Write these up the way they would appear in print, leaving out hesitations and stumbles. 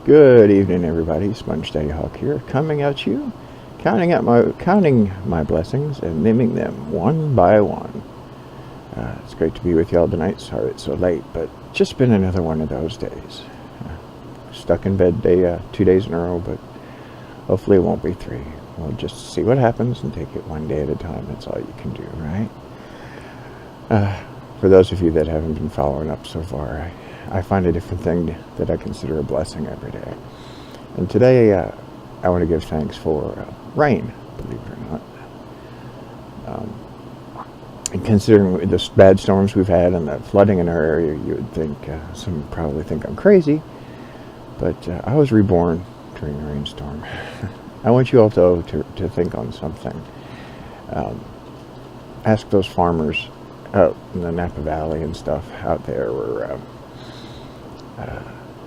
Good evening, everybody. Sponge Daddy Hawk here, coming at you, counting my blessings and naming them one by one. It's great to be with y'all tonight. Sorry it's so late, but just been another one of those days. Stuck in bed 2 days in a row, but hopefully it won't be 3. We'll just see what happens and take it one day at a time. That's all you can do, right? For those of you that haven't been following up so far, I find a different thing that I consider a blessing every day. And today, I want to give thanks for rain, believe it or not. And considering the bad storms we've had and the flooding in our area, you would think, some probably think I'm crazy, but I was reborn during a rainstorm. I want you all to think on something. Ask those farmers out in the Napa Valley and stuff out there where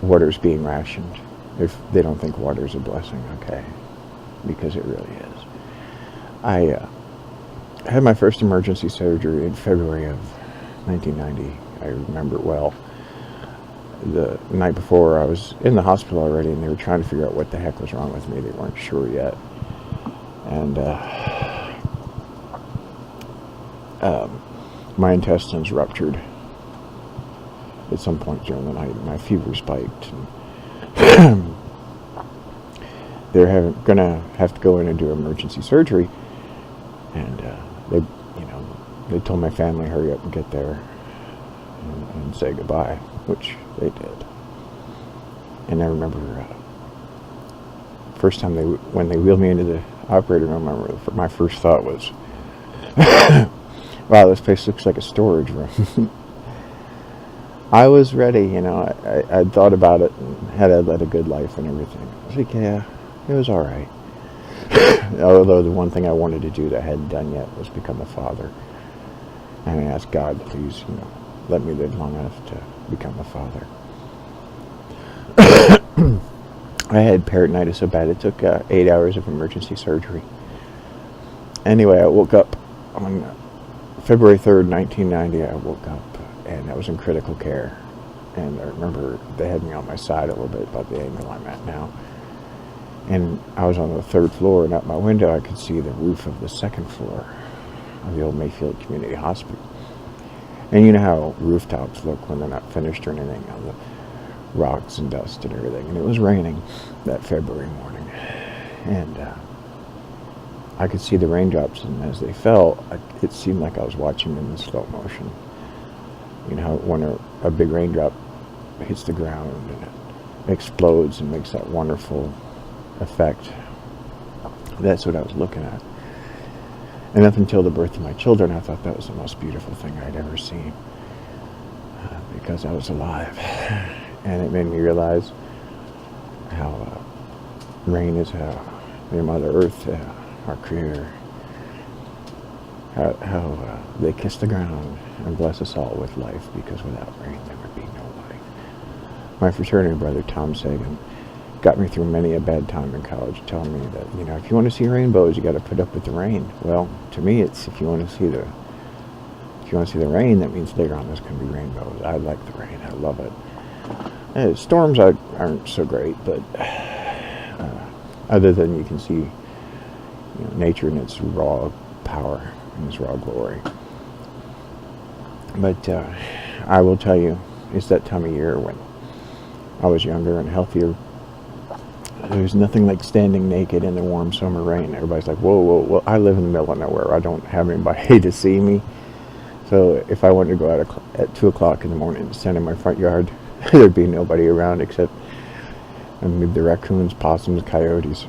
water's being rationed. If they don't think water's a blessing, okay, because it really is. I had my first emergency surgery in February of 1990. I remember it well. The night before, I was in the hospital already, and they were trying to figure out what the heck was wrong with me. They weren't sure yet. And my intestines ruptured at some point during the night. My fever spiked. And they're going to have to go in and do emergency surgery. And they told my family, hurry up and get there and say goodbye, which they did. And I remember first time when they wheeled me into the operating room, my first thought was, wow, this place looks like a storage room. I was ready, I'd thought about it and had led a good life and everything. I was like, yeah, it was all right. Although the one thing I wanted to do that I hadn't done yet was become a father. And I asked God, please, let me live long enough to become a father. I had peritonitis so bad it took 8 hours of emergency surgery. Anyway, I woke up on February 3rd, 1990. I woke up and I was in critical care. And I remember they had me on my side a little bit, about the angle I'm at now. And I was on the 3rd floor, and out my window I could see the roof of the 2nd floor of the old Mayfield Community Hospital. And you know how rooftops look when they're not finished or anything, on the rocks and dust and everything. And it was raining that February morning. And I could see the raindrops, and as they fell, it seemed like I was watching them in slow motion. You know how when a big raindrop hits the ground and it explodes and makes that wonderful effect. That's what I was looking at. And up until the birth of my children, I thought that was the most beautiful thing I'd ever seen, because I was alive. And it made me realize how rain is the Mother Earth, our Creator, how they kiss the ground and bless us all with life, because without rain there would be no life. My fraternity brother, Tom Sagan, got me through many a bad time in college, telling me that, if you want to see rainbows, you got to put up with the rain. Well, to me, it's if you want to see the rain, that means later on there's going to be rainbows. I like the rain. I love it. Storms aren't so great, but other than you can see nature in its raw power and its raw glory. But I will tell you, it's that time of year when I was younger and healthier. There's nothing like standing naked in the warm summer rain. Everybody's like, whoa, whoa, well, I live in the middle of nowhere. I don't have anybody to see me. So if I wanted to go out at 2 o'clock in the morning and stand in my front yard, there'd be nobody around except maybe the raccoons, possums, coyotes.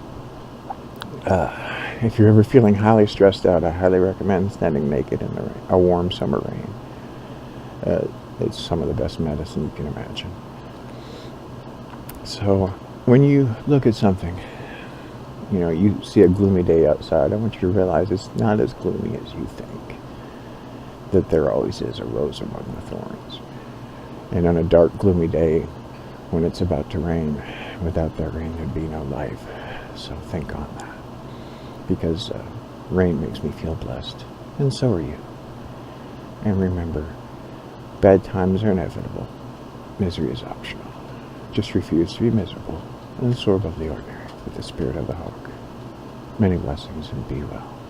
If you're ever feeling highly stressed out, I highly recommend standing naked in the rain, a warm summer rain. It's some of the best medicine you can imagine. So when you look at something, you see a gloomy day outside, I want you to realize it's not as gloomy as you think. That there always is a rose among the thorns. And on a dark, gloomy day, when it's about to rain, without that rain, there'd be no life. So think on that. Because rain makes me feel blessed. And so are you. And remember, bad times are inevitable. Misery is optional. Just refuse to be miserable. and soar above the ordinary with the spirit of the hawk. Many blessings and be well.